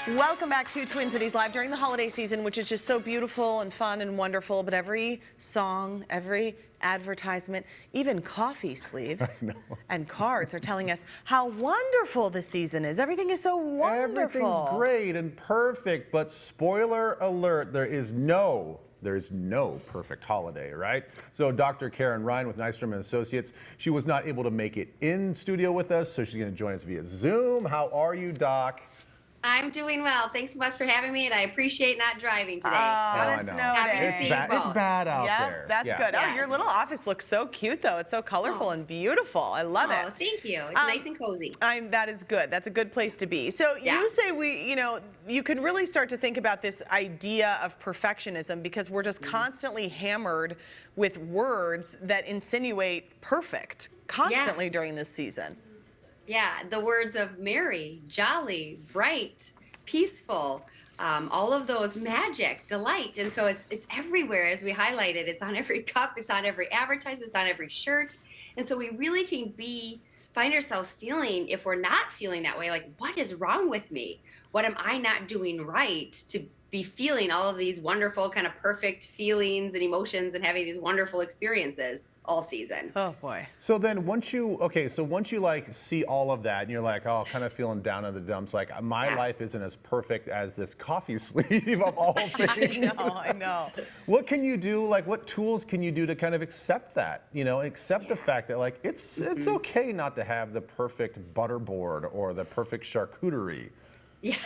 Welcome back to Twin Cities Live during the holiday season, which is just so beautiful and fun and wonderful. But every song, every advertisement, even coffee sleeves and cards are telling us how wonderful the season is. Everything is so wonderful. Everything's great and perfect, but spoiler alert, there is no perfect holiday, right? So Dr. Karin Ryan with Nystrom and Associates, she was not able to make it in studio with us, so she's going to join us via Zoom. How are you, Doc? I'm doing well. Thanks so much for having me, and I appreciate not driving today. Oh, so happy to see you both. It's bad out there. That's good. Yes. Oh, your little office looks so cute, though. It's so colorful and beautiful. I love it. Oh, thank you. It's nice and cozy. That is good. That's a good place to be. So you say you can really start to think about this idea of perfectionism because we're just constantly hammered with words that insinuate perfect constantly during this season. Yeah, the words of merry, jolly, bright, peaceful, all of those, magic, delight. And so it's everywhere, as we highlighted. It's on every cup, it's on every advertisement, it's on every shirt. And so we really can find ourselves feeling, if we're not feeling that way, like, what is wrong with me? What am I not doing right to be feeling all of these wonderful, kind of perfect feelings and emotions and having these wonderful experiences all season? Oh boy. So then once you like see all of that and you're like, oh, kind of feeling down in the dumps, like my life isn't as perfect as this coffee sleeve of all things. I know. What can you do? Like, what tools can you do to kind of accept that? You know, accept the fact that like it's okay not to have the perfect butterboard or the perfect charcuterie. Yeah,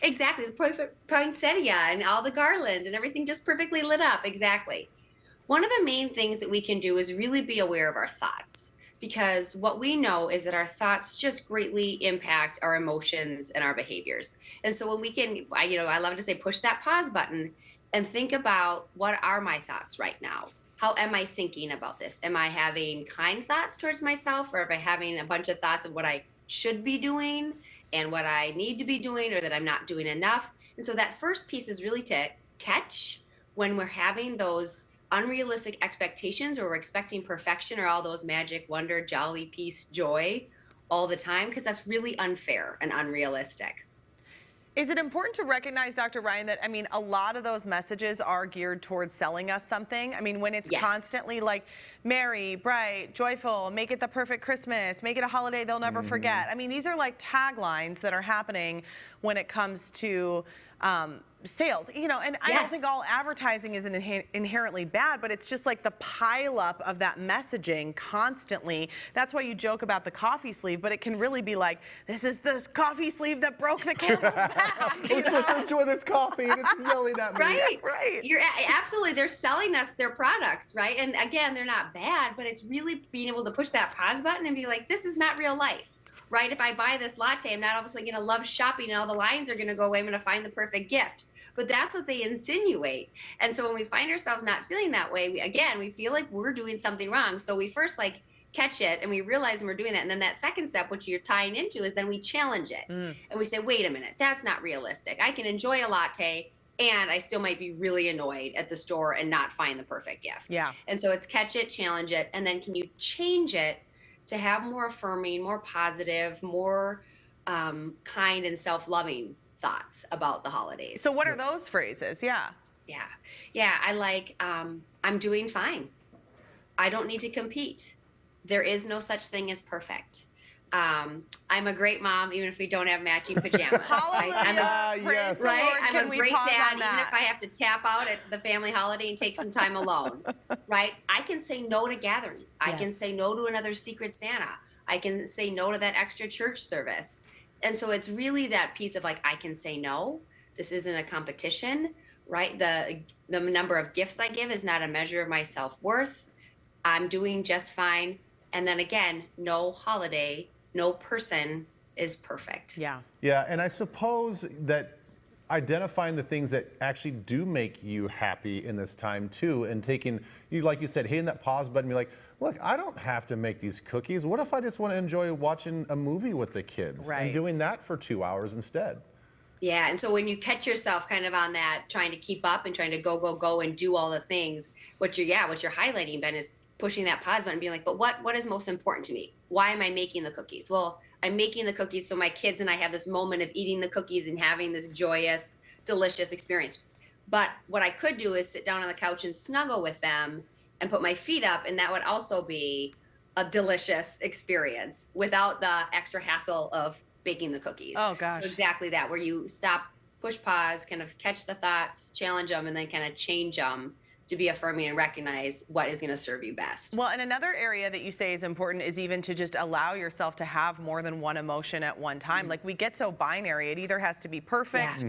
exactly. The perfect poinsettia and all the garland and everything just perfectly lit up. Exactly. One of the main things that we can do is really be aware of our thoughts, because what we know is that our thoughts just greatly impact our emotions and our behaviors. And so when we can, I love to say, push that pause button and think about, what are my thoughts right now? How am I thinking about this? Am I having kind thoughts towards myself, or am I having a bunch of thoughts of what I should be doing and what I need to be doing, or that I'm not doing enough? And so that first piece is really to catch when we're having those unrealistic expectations, or we're expecting perfection or all those magic, wonder, jolly, peace, joy all the time, because that's really unfair and unrealistic. Is it important to recognize, Dr. Ryan, that, a lot of those messages are geared towards selling us something? When it's constantly like merry, bright, joyful, make it the perfect Christmas, make it a holiday they'll never forget. These are like taglines that are happening when it comes to sales, and I don't think all advertising is inherently bad, but it's just like the pileup of that messaging constantly. That's why you joke about the coffee sleeve, but it can really be like, this is the coffee sleeve that broke the camel's back. Let's enjoy this coffee, and it's yelling at me. Right. You're absolutely, they're selling us their products, right? And again, they're not bad, but it's really being able to push that pause button and be like, this is not real life. Right? If I buy this latte, I'm not obviously going to love shopping and all the lines are going to go away. I'm going to find the perfect gift. But that's what they insinuate. And so when we find ourselves not feeling that way, we feel like we're doing something wrong. So we first catch it and we realize we're doing that. And then that second step, which you're tying into, is then we challenge it. And we say, wait a minute, that's not realistic. I can enjoy a latte and I still might be really annoyed at the store and not find the perfect gift. Yeah. And so it's catch it, challenge it, and then can you change it to have more affirming, more positive, more kind and self-loving thoughts about the holidays. So what are those phrases? Yeah, I like, I'm doing fine. I don't need to compete. There is no such thing as perfect. I'm a great mom, even if we don't have matching pajamas. I'm a great dad, even if I have to tap out at the family holiday and take some time alone, right? I can say no to gatherings. I can say no to another Secret Santa. I can say no to that extra church service. And so it's really that piece of like, I can say no. This isn't a competition, right? The number of gifts I give is not a measure of my self-worth. I'm doing just fine. And then again, no holiday, no person is perfect. Yeah, and I suppose that identifying the things that actually do make you happy in this time too, and taking, like you said, hitting that pause button, be like, look, I don't have to make these cookies. What if I just want to enjoy watching a movie with the kids and doing that for 2 hours instead? Yeah, and so when you catch yourself kind of on that, trying to keep up and trying to go and do all the things, what you're highlighting, Ben, is pushing that pause button and being like, but what is most important to me? Why am I making the cookies? Well, I'm making the cookies so my kids and I have this moment of eating the cookies and having this joyous, delicious experience. But what I could do is sit down on the couch and snuggle with them and put my feet up, and that would also be a delicious experience without the extra hassle of baking the cookies. Oh, gosh. So exactly that, where you stop, push pause, kind of catch the thoughts, challenge them, and then kind of change them to be affirming and recognize what is going to serve you best. Well, and another area that you say is important is even to just allow yourself to have more than one emotion at one time. Like, we get so binary. It either has to be perfect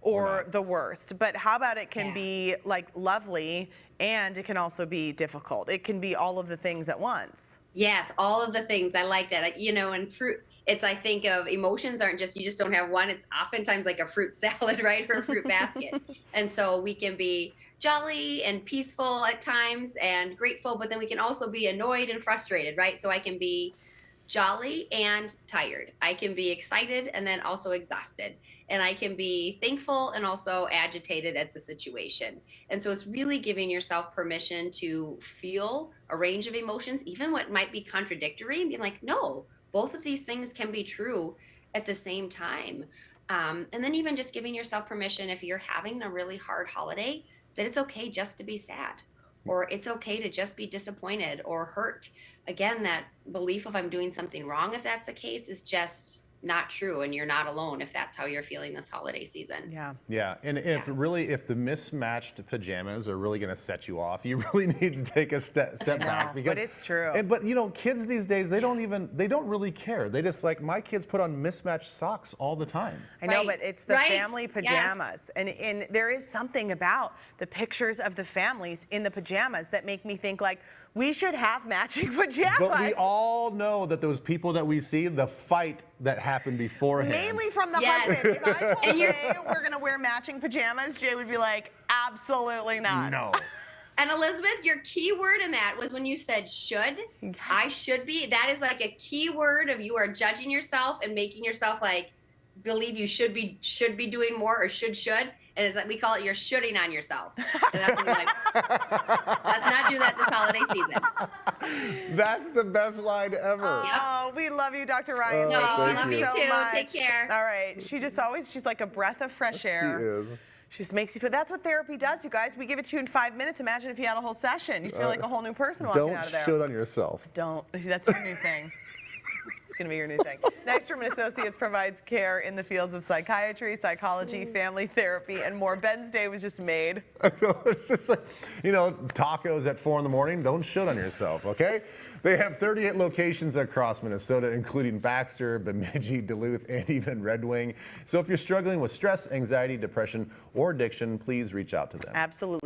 or the worst. But how about it can be like lovely, and it can also be difficult. It can be all of the things at once. Yes, all of the things. I like that. You know, and fruit, it's, I think of emotions aren't just, you just don't have one. It's oftentimes like a fruit salad, right? Or a fruit basket. And so we can be jolly and peaceful at times and grateful, but then we can also be annoyed and frustrated, right? So I can be jolly and tired. I can be excited and then also exhausted. And I can be thankful and also agitated at the situation. And so it's really giving yourself permission to feel a range of emotions, even what might be contradictory, and being like, no, both of these things can be true at the same time. And then even just giving yourself permission, if you're having a really hard holiday, that it's okay just to be sad, or it's okay to just be disappointed or hurt. Again, that belief of I'm doing something wrong, if that's the case, is just not true, and you're not alone if that's how you're feeling this holiday season. Yeah, and if the mismatched pajamas are really going to set you off, you really need to take a step back. Because, but it's true. But you know, kids these days, they don't really care. They just, like, my kids put on mismatched socks all the time. I know, but it's the family pajamas. Yes. And there is something about the pictures of the families in the pajamas that make me think, like, we should have matching pajamas. But we all know that those people that we see, the fight that happened beforehand. Mainly from the husband. If I told Jay we're going to wear matching pajamas, Jay would be like, absolutely not. No. And Elizabeth, your key word in that was when you said should. Yes. I should be. That is like a key word of you are judging yourself and making yourself like believe you should be doing more or should. And it's like, we call it you're shooting on yourself. And that's when we're like, let's not do that this holiday season. That's the best line ever. Oh, we love you, Dr. Ryan. No, I love you too. Much. Take care. All right. She's like a breath of fresh air. She is. She just makes you feel. That's what therapy does, you guys. We give it to you in 5 minutes. Imagine if you had a whole session. You feel like a whole new person walking out of there. Don't shoot on yourself. Don't. That's your new thing. Going to be your new thing. Nystrom and Associates provides care in the fields of psychiatry, psychology, family therapy, and more. Ben's day was just made. I know, it's just like, you know, tacos at 4 in the morning. Don't shit on yourself, okay? They have 38 locations across Minnesota, including Baxter, Bemidji, Duluth, and even Red Wing. So if you're struggling with stress, anxiety, depression, or addiction, please reach out to them. Absolutely.